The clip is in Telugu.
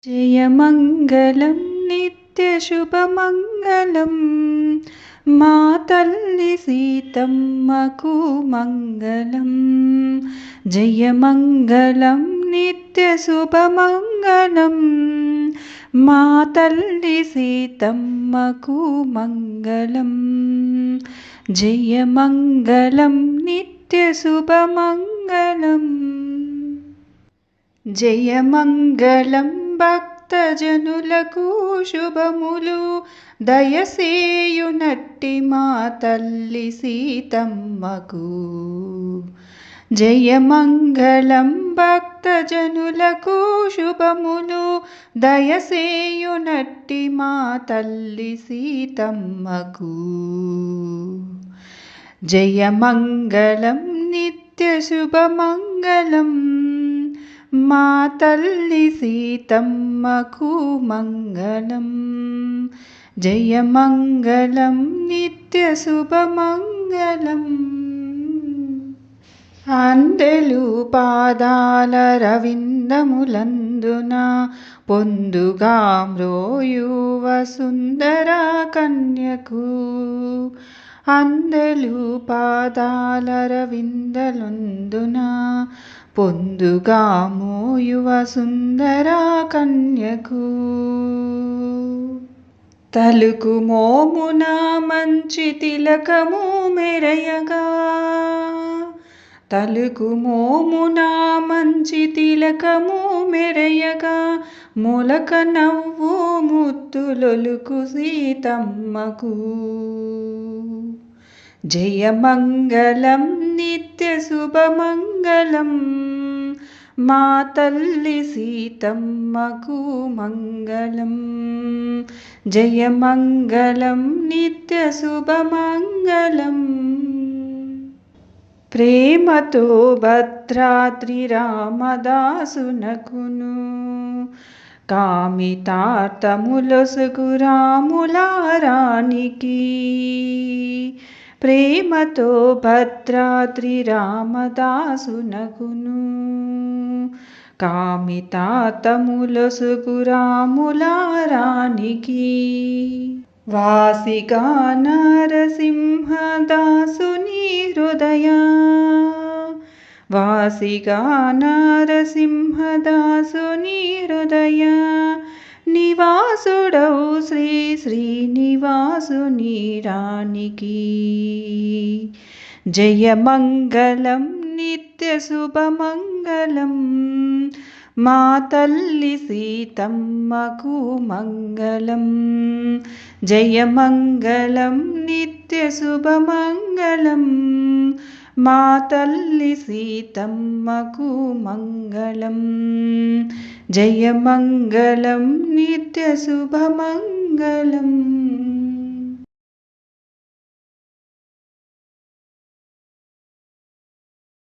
జయమంగళం నిత్యశుభమంగళం మా తల్లి సీతమ్మకు మంగళం. జయమంగళం నిత్యశుభమంగళం మా తల్లి సీతమ్మకు మంగళం. జయమంగళం నిత్యశుభమంగళం. జయమంగళం భక్తజనులకు శుభములు దయసేయునట్టి మా తల్లి సీతమ్మకు. జయమంగళం భక్తజనులకు శుభములు దయసేయునట్టి మా తల్లి సీతమ్మకు. జయమంగళం నిత్యశుభమంగళం మా తల్లి సీతమ్మకు మంగళం. జయమంగళం నిత్యశుభమంగళం. అందెలు పాదాల రవిందములందున పొందుగా మ్రోయువ సుందర కన్యకు. అందెలు పాదాల రవిందలందున పొందుగా మోయువ సుందర కన్యకు. తలుకు మోమున మంచి తిలకము మెరయగా, తలుకు మోమున మంచి తిలకము మెరయగా, మొలక నవ్వు ముద్దులొలుకు సీతమ్మకు. జయమంగళం నిత్యశుభమంగళం మా తల్లి సీతమ్మకు మంగళం. జయమంగళం నిత్యశుభమంగళం. ప్రేమతో భద్రాద్రి రామదాసునకును కామితార్థములొసగు రాములారానికి. ప్రేమతో భద్రాద్రి రామదాసునకును కామితార్థములొసగు రాములారానికి. వాసిగా నరసింహదాసుని హృదయ, వాసిగా నరసింహదాసుని హృదయ నివాసుడౌ శ్రీ శ్రీనివాసుని రానికి. జయమంగళం నిత్యశుభమంగళం మా తల్లి సీతమ్మకు మంగళం. జయమంగళం నిత్యశుభమంగళం మా తల్లి సీతమ్మకు మంగళం. జయమంగళం నిత్యశుభమంగళం.